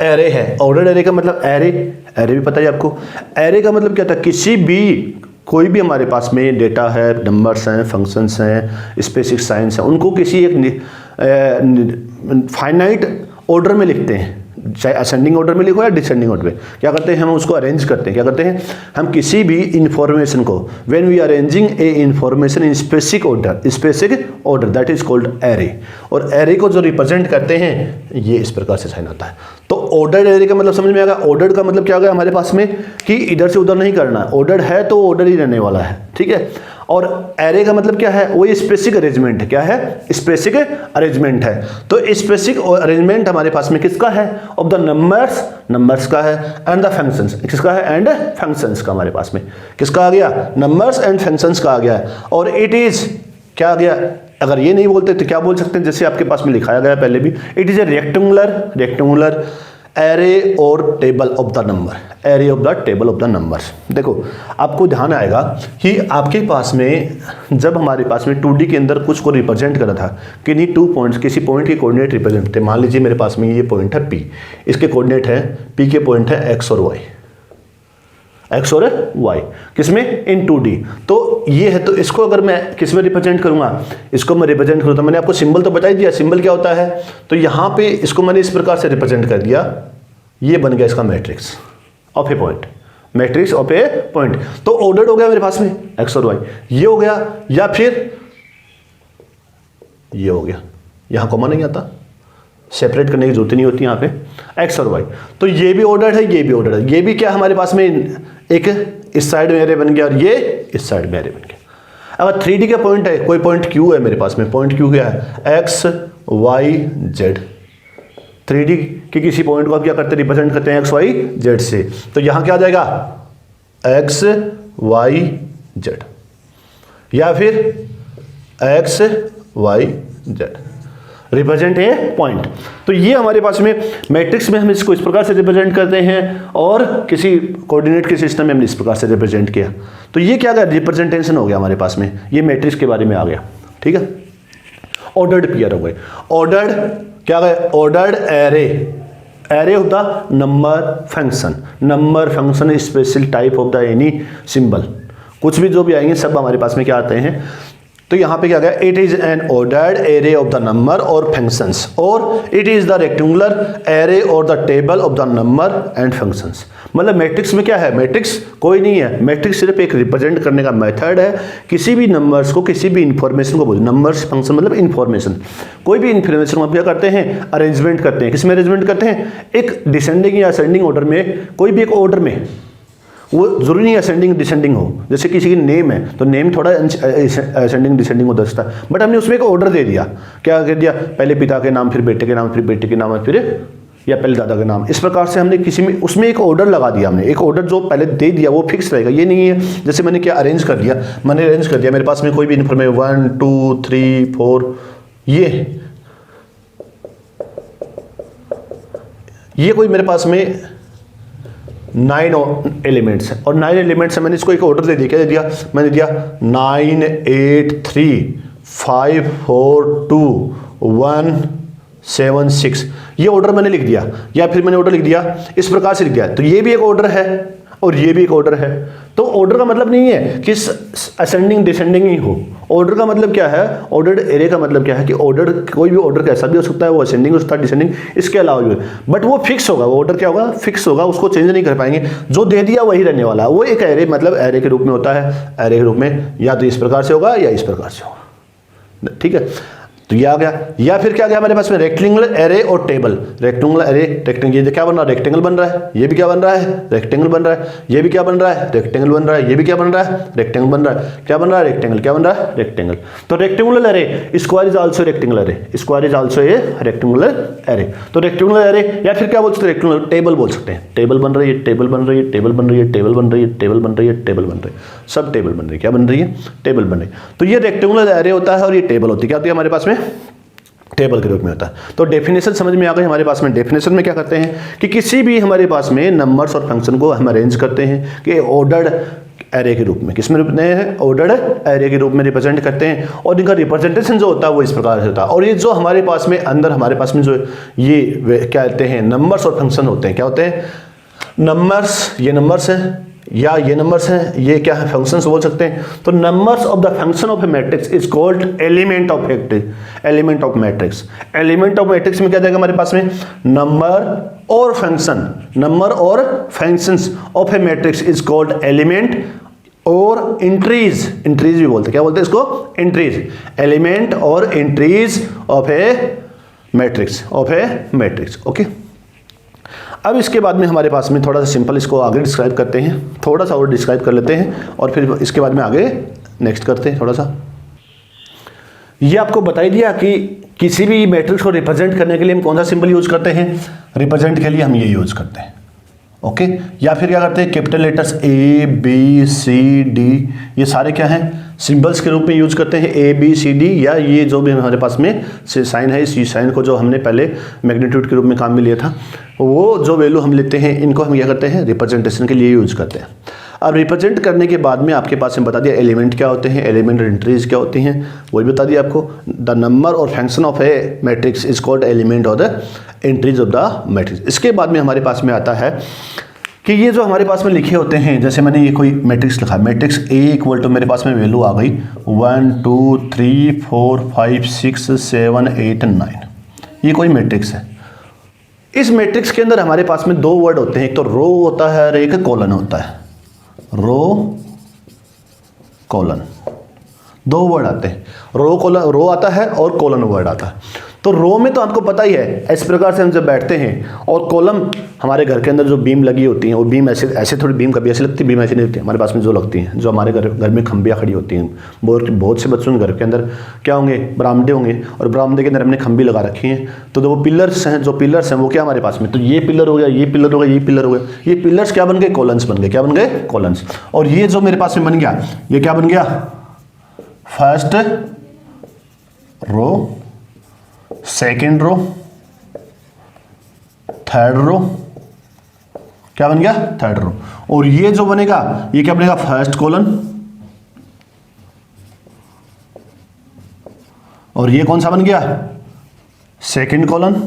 [SPEAKER 1] एरे है। ऑर्डर्ड एरे का मतलब एरे भी पता है आपको। एरे का मतलब क्या था, किसी भी कोई भी हमारे पास में डेटा है, नंबर्स हैं, फंक्शंस हैं, स्पेसिफिक साइंस हैं, उनको किसी एक फाइनाइट ऑर्डर में लिखते हैं, चाहे असेंडिंग ऑर्डर में लिखो या डिसेंडिंग ऑर्डर में। क्या करते हैं हम उसको अरेंज करते हैं। क्या करते हैं हम किसी भी इंफॉर्मेशन को, when we are arranging a information in specific order that is called array. और एरे को जो रिप्रेजेंट करते हैं ये इस प्रकार से साइन आता है। तो ऑर्डर्ड एरे का मतलब समझ में आएगा। ऑर्डर्ड का मतलब क्या होगा हमारे पास में कि इधर से उधर नहीं करना, ऑर्डर्ड है तो ऑर्डर ही रहने वाला है, ठीक है। और एरे का मतलब क्या है, वो स्पेसिफिक अरेंजमेंट है। क्या है, स्पेसिफिक अरेंजमेंट है। तो स्पेसिफिक अरेंजमेंट हमारे पास में किसका है, ऑफ द नंबर्स का है, एंड द फंक्शंस किसका है, एंड फंक्शंस का हमारे पास में किसका आ गया, नंबर्स एंड फंक्शंस का आ गया है। और इट इज क्या आ गया, अगर ये नहीं बोलते तो क्या बोल सकते हैं, जैसे आपके पास में लिखाया गया पहले भी, it is a rectangular array और table of the number, array of the table of the numbers. देखो आपको ध्यान आएगा कि आपके पास में जब हमारे पास में 2D के अंदर कुछ को रिप्रेजेंट करा था कि नहीं 2 पॉइंट्स, किसी पॉइंट के कोऑर्डिनेट रिप्रेजेंट थे। मान लीजिए मेरे पास में ये पॉइंट है P, इसके कोऑर्डिनेट है P के पॉइंट है X और Y, किसमें, इन 2D। तो ये है, तो इसको अगर मैं किस में रिप्रेजेंट करूंगा, इसको मैं रिप्रेजेंट करूँ तो मैंने आपको सिंबल तो बता ही दिया, सिंबल क्या होता है। तो यहाँ पे इसको मैंने इस प्रकार से रिप्रेजेंट कर दिया, ये बन गया इसका matrix of A point, matrix of A point. तो ऑर्डर्ड हो गया मेरे पास में X और Y, ये हो गया, या फिर ये हो गया, यहाँ कॉमा नहीं आता, सेपरेट करने की जरूरत नहीं होती यहाँ पे, X और Y। तो ये भी ऑर्डर्ड है, ये भी ऑर्डर्ड है। ये भी क्या हमारे पास में एक इस साइड में एरे बन गया और ये इस साइड में एरे बन गया। अगर 3D का पॉइंट है, कोई पॉइंट Q है मेरे पास में, पॉइंट Q क्या है, X Y Z। 3D के किसी पॉइंट को आप क्या करते हैं, रिप्रेजेंट करते हैं X Y Z से। तो यहाँ क्या आ जाएगा, X Y जेड, या फिर X Y Z, represent a point. तो ये हमारे पास में मैट्रिक्स में हम इसको इस प्रकार से रिप्रेजेंट करते हैं, और किसी कोऑर्डिनेट के सिस्टम में हमने इस प्रकार से रिप्रेजेंट किया। तो ये क्या गया, रिप्रेजेंटेशन हो गया हमारे पास में, ये मैट्रिक्स के बारे में आ गया। ठीक है, ऑर्डर्ड पेयर हो गए। ऑर्डर्ड क्या गया, ordered array, array of the number function, number function special type of the any symbol, कुछ भी जो भी आएंगे सब हमारे पास में क्या आते हैं। तो यहाँ पे क्या गया, it is an ordered array of the number और फंक्शंस, और it is the rectangular array और the table of the number and functions. मतलब मैट्रिक्स में क्या है, मैट्रिक्स कोई नहीं है, मैट्रिक्स सिर्फ एक रिप्रेजेंट करने का मेथड है, किसी भी नंबर्स को, किसी भी इंफॉर्मेशन को बोलते, नंबर्स फंक्शन मतलब इंफॉर्मेशन, कोई भी इंफॉर्मेशन को हम क्या करते हैं, अरेंजमेंट करते हैं। किसमें अरेंजमेंट करते हैं, एक डिसेंडिंग या असेंडिंग ऑर्डर में, कोई भी एक ऑर्डर में, वो जरूरी नहीं असेंडिंग डिसेंडिंग हो। जैसे किसी की नेम है तो नेम थोड़ा असेंडिंग डिसेंडिंग हो सकता है, बट हमने उसमें एक ऑर्डर दे दिया, क्या कह दिया, पहले पिता के नाम, फिर बेटे के नाम, फिर बेटे के नाम, फिर या पहले दादा के नाम। इस प्रकार से हमने किसी में उसमें एक ऑर्डर लगा दिया, हमने एक ऑर्डर जो पहले दे दिया वो फिक्स रहेगा। ये नहीं है जैसे मैंने क्या अरेंज कर दिया, मैंने अरेंज कर दिया, मेरे पास में कोई भी इन्फॉर्मेशन 1 2 3 4 ये कोई मेरे पास में 9 एलिमेंट्स है, और 9 एलिमेंट्स है, मैंने इसको एक ऑर्डर दे दिया, क्या दे दिया, मैंने दिया 9 8 3 5 4 2 1 7 6, ये ऑर्डर मैंने लिख दिया, या फिर मैंने ऑर्डर लिख दिया इस प्रकार से लिख दिया। तो ये भी एक ऑर्डर है और ये भी एक ऑर्डर है। तो ऑर्डर का मतलब नहीं है कि असेंडिंग डिसेंडिंग ही हो, ऑर्डर का मतलब क्या है, ऑर्डर्ड एरे का मतलब क्या है कि ऑर्डर, कोई भी ऑर्डर कैसा भी हो सकता है, वो असेंडिंग हो सकता है, डिसेंडिंग, इसके अलावा भी, बट वो फिक्स होगा, वो ऑर्डर क्या होगा, फिक्स होगा, उसको चेंज नहीं कर पाएंगे, जो दे दिया वही रहने वाला है। वो एक एरे मतलब एरे के रूप में होता है, एरे के रूप में या तो इस प्रकार से होगा या इस प्रकार से होगा। ठीक है, तो ये आ गया। या फिर क्या गया हमारे पास में, रेक्टेंगुलर एरे और टेबल। रेक्टेंगुलर एरे, रेक्टेंगल, ये क्या बन रहा है, रेक्टेंगल बन रहा है, ये भी क्या बन रहा है, रेक्टेंगल बन रहा है, ये भी क्या बन रहा है, रेक्टेंगल बन रहा है, ये भी क्या बन रहा है, रेक्टेंगल बन रहा है, क्या बन रहा है, रेक्टेंगल, क्या बन रहा है, रेक्टेंगल। तो rectangular array, square is also rectangular array, square is also a rectangular array. तो रेक्टेंगुलर एरे, या फिर क्या बोल सकते हैं, रेक्टेंगुलर टेबल बोल सकते हैं, टेबल बन रही है, टेबल बन रही है, टेबल बन रही है, टेबल बन रही है, टेबल बन रही है, टेबल बन रही है, सब टेबल बन रही है, क्या बन रही है, टेबल बन रही है। तो ये रेक्टेंगुलर एरे होता है और ये टेबल होती है, क्या होती है हमारे पास में, टेबल के रूप में होता है। तो डेफिनेशन समझ में आ गई हमारे पास में। डेफिनेशन में क्या करते हैं कि किसी भी हमारे पास में नंबर्स और फंक्शन को हम अरेंज करते हैं कि ऑर्डर्ड एरे के रूप में, किसमें रूप में, ऑर्डर्ड एरे के रूप में रिप्रेजेंट करते हैं, और इनका रिप्रेजेंटेशन जो होता है वो इस प्रकार से होता है। और ये जो हमारे पास में अंदर हमारे पास में जो ये क्या कहते हैं, नंबर्स और फंक्शन होते हैं, क्या होते हैं, नंबर्स, ये नंबर्स हैं या ये नंबर्स हैं, ये क्या है, फंक्शंस बोल सकते हैं। तो numbers of the function of A matrix is called element of element of matrix. Element of matrix में क्या जाएगा हमारे पास में, नंबर और फंक्शन, नंबर और functions of A matrix is called element और एंट्रीज, एंट्रीज भी बोलते हैं, क्या बोलते हैं इसको, एंट्रीज, एलिमेंट और entries of A matrix, of A matrix. Okay, अब इसके बाद में हमारे पास में थोड़ा सा सिंपल इसको आगे डिस्क्राइब करते हैं, थोड़ा सा और डिस्क्राइब कर लेते हैं, और फिर इसके बाद में आगे नेक्स्ट करते हैं थोड़ा सा। ये आपको बता ही दिया कि किसी भी मैट्रिक्स को रिप्रेजेंट करने के लिए हम कौन सा सिंबल यूज करते हैं, रिप्रेजेंट के लिए हम ये यूज करते हैं। ओके, या फिर क्या करते हैं, capital letters A B C D, ये सारे क्या हैं, सिंबल्स के रूप में यूज करते हैं, A B C D, या ये जो भी हमारे पास में साइन है, इस साइन को जो हमने पहले मैग्नीट्यूड के रूप में काम में लिया था, वो जो वैल्यू हम लेते हैं, इनको हम क्या करते हैं, रिप्रेजेंटेशन के लिए यूज करते हैं। अब रिप्रेजेंट करने के बाद में आपके पास में बता दिया एलिमेंट क्या होते हैं, एलिमेंट एंट्रीज क्या होती हैं, वही बता दिया आपको। द नंबर और function of A matrix is called element of the entries of the matrix. इसके बाद में हमारे पास में आता है कि ये जो हमारे पास में लिखे होते हैं, जैसे मैंने ये कोई मैट्रिक्स लिखा, मैट्रिक्स A इक्वल टू मेरे पास में वैल्यू आ गई 1 2 3 4 5 6 7 8 9, ये कोई मैट्रिक्स है। इस मैट्रिक्स के अंदर हमारे पास में दो वर्ड होते हैं, एक तो रो होता है और एक कॉलन होता है, रो कॉलन, दो वर्ड आते हैं, रो कॉलन, रो आता है और कॉलन वर्ड आता है। तो रो में तो आपको पता ही है, इस प्रकार से हम जब बैठते हैं और कॉलम हमारे घर के अंदर जो बीम लगी होती हैं, वो बीम ऐसे थोड़ी बीम कभी ऐसे लगती है, बीम ऐसे नहीं लगती हमारे पास में जो लगती हैं, जो हमारे घर में खंबियाँ खड़ी होती हैं। बहुत से बच्चों के घर के अंदर क्या होंगे, बरामदे होंगे, और बरामदे के अंदर हमने खंबी लगा रखी हैं। तो वो पिलर्स हैं वो क्या हमारे पास में, तो ये पिलर हो गया, ये पिलर हो गया, ये पिलर हो गया, ये पिलर्स क्या बन गए, कॉलम्स बन गए। क्या बन गए, कॉलम्स। और ये जो मेरे पास में बन गया, ये क्या बन गया, first row, second row, third row. क्या बन गया, थर्ड रो। और ये जो बनेगा, ये क्या बनेगा, फर्स्ट कॉलम। और ये कौन सा बन गया, सेकेंड कॉलम।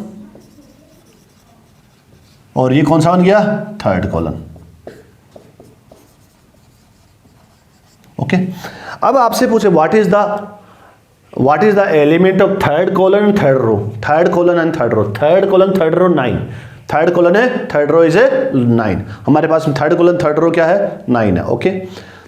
[SPEAKER 1] और ये कौन सा बन गया, थर्ड कॉलम। ओके। अब आपसे पूछे what is the element of third column and third row. Third column and third row, third column third row 9, third column है, थर्ड रो इज ए 9। हमारे पास में थर्ड कॉलम थर्ड रो क्या है, 9 है। ओके।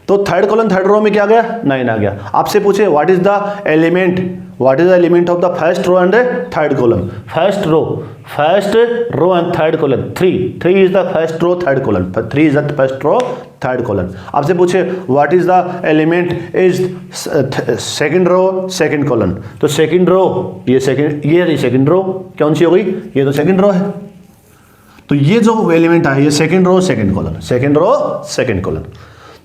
[SPEAKER 1] तो थर्ड कॉलम थर्ड रो में क्या आ गया, 9 आ गया। आपसे पूछे what is the element of the first row and third column. First row and third column 3 is the first row, third column 3 is the first row, third column. आपसे पूछे what is the element is second row, second column. तो second row, ये second रो कौन सी हो गई, ये तो second रो है। तो ये जो एलिमेंट है, ये second row, second column, second row, second column.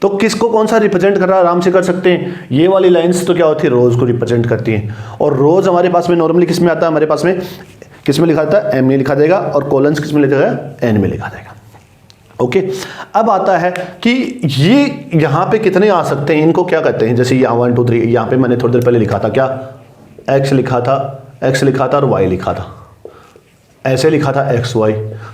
[SPEAKER 1] तो किसको कौन सा रिप्रेजेंट कर रहा है, आराम से कर सकते हैं। ये वाली लाइंस तो क्या होती है, रोज को रिप्रेजेंट करती हैं। और रोज हमारे पास में नॉर्मली किस में आता है, हमारे पास में किस में लिखा जाता है, एम में लिखा जाएगा, और कॉलम्स किस में लिखा जाएगा, एन में लिखा जाएगा। ओके। अब आता है कि ये यहाँ पे कितने आ सकते हैं, इनको क्या कहते हैं। जैसे यहाँ 1 2 3, यहाँ पे मैंने थोड़ी देर पहले लिखा था, क्या एक्स लिखा था और वाई लिखा था, ऐसे लिखा था एक्स वाई।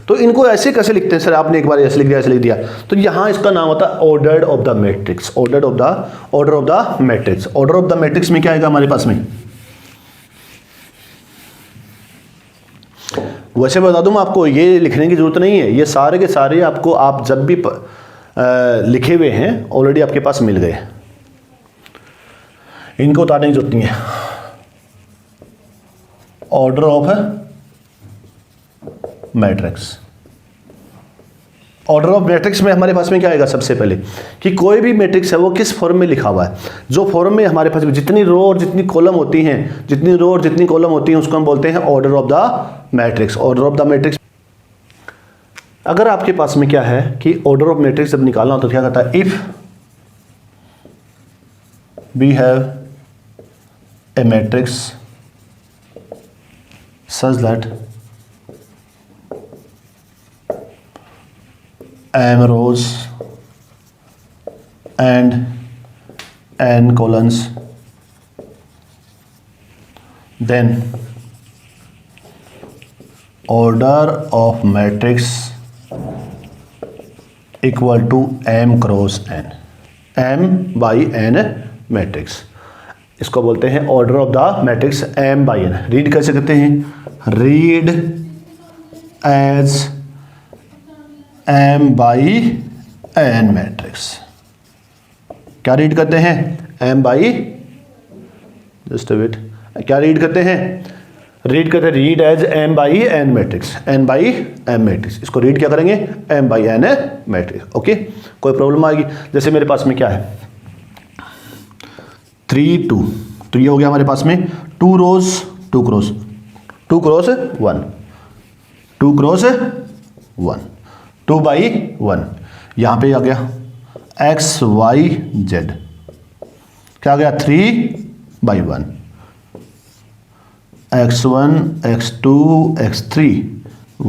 [SPEAKER 1] तो इनको ऐसे कैसे लिखते हैं सर, आपने एक बार ऐसे लिख दिया, ऐसे लिख दिया। तो यहाँ इसका नाम होता है order of the matrix. Order of the matrix. Order of the matrix में क्या आएगा हमारे पास में, वैसे बता दूं आपको, ये लिखने की जरूरत नहीं है, ये सारे के सारे आपको, आप जब भी लिखे हुए हैं ऑलरेडी आपके पास मिल गए, इनको उतारने की जरूरत नहीं है। Order of matrix. Order of matrix में हमारे पास में क्या आएगा, सबसे पहले कि कोई भी मैट्रिक्स है वो किस फॉर्म में लिखा हुआ है। जो फॉर्म में हमारे पास जितनी रो और जितनी कॉलम होती हैं, उसको हम बोलते हैं order of the matrix. Order of the matrix. अगर आपके पास में क्या है कि ऑर्डर ऑफ मैट्रिक्स जब निकालना हो तो क्या कहता है, if we have a matrix such that m rows and n columns, then order of matrix equal to m cross n, m by n matrix. इसको बोलते हैं order of the matrix m by n। Read कैसे करते हैं, read as m by n matrix. क्या read करते हैं, m by, just wait, क्या रीड करते हैं, read as m by n matrix, n by m matrix. इसको रीड क्या करेंगे, m by n matrix. Okay. कोई प्रॉब्लम आएगी, जैसे मेरे पास में क्या है 3 2, तो ये हो गया हमारे पास में 2 रोज 2 क्रॉस 1, 2 क्रॉस 1, 2 by 1। यहाँ पे आ गया x y z, क्या आ गया 3 by 1, x1 x2 x3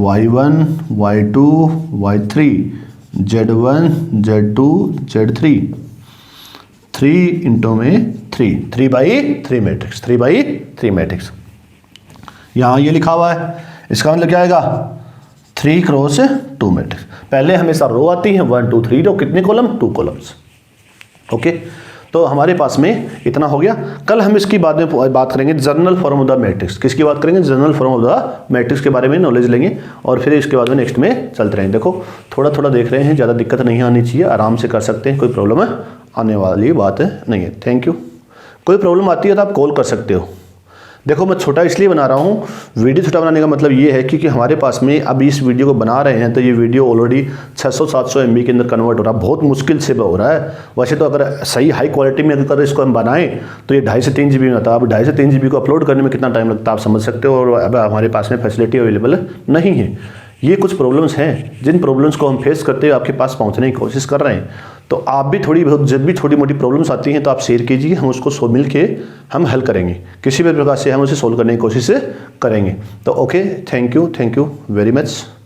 [SPEAKER 1] y1 y2 y3 z1 z2 z3, 3 into में 3 by 3 मैट्रिक्स, 3 by 3 मैट्रिक्स। यहाँ ये लिखा हुआ है, इसका मतलब क्या आएगा 3 क्रॉस 2 मैट्रिक्स। पहले हमेशा रो आती है 1 2 3 रो, कितने कॉलम, 2 कॉलम्स। ओके। तो हमारे पास में इतना हो गया। कल हम इसकी बाद में बात करेंगे general form of the matrix. किसकी बात करेंगे, general form of the matrix के बारे में नॉलेज लेंगे, और फिर इसके बाद में नेक्स्ट में चलते रहेंगे। देखो थोड़ा थोड़ा देख रहे हैं, ज़्यादा दिक्कत नहीं आनी चाहिए, आराम से कर सकते हैं, कोई प्रॉब्लम आने वाली बात नहीं है। Thank you. कोई प्रॉब्लम आती है तो आप कॉल कर सकते हो। देखो मैं छोटा इसलिए बना रहा हूँ, वीडियो छोटा बनाने का मतलब ये है क्योंकि हमारे पास में अब इस वीडियो को बना रहे हैं तो ये वीडियो ऑलरेडी 600-700 MB के अंदर कन्वर्ट हो रहा है, बहुत मुश्किल से हो रहा है। वैसे तो अगर सही हाई क्वालिटी में अगर इसको हम बनाएं तो ये 2.5 से 3 GB में आता है। अब 2.5 से 3 GB को अपलोड करने में कितना टाइम लगता है आप समझ सकते हो, और अब हमारे पास में फैसिलिटी अवेलेबल नहीं है। ये कुछ प्रॉब्लम्स हैं जिन प्रॉब्लम्स को हम फेस करते हुए आपके पास पहुंचने की कोशिश कर रहे हैं। तो आप भी थोड़ी बहुत, जब भी छोटी मोटी प्रॉब्लम्स आती हैं तो आप शेयर कीजिए, हम उसको मिल के हम हल करेंगे, किसी भी प्रकार से हम उसे सोल्व करने की कोशिश करेंगे। तो okay, thank you very much.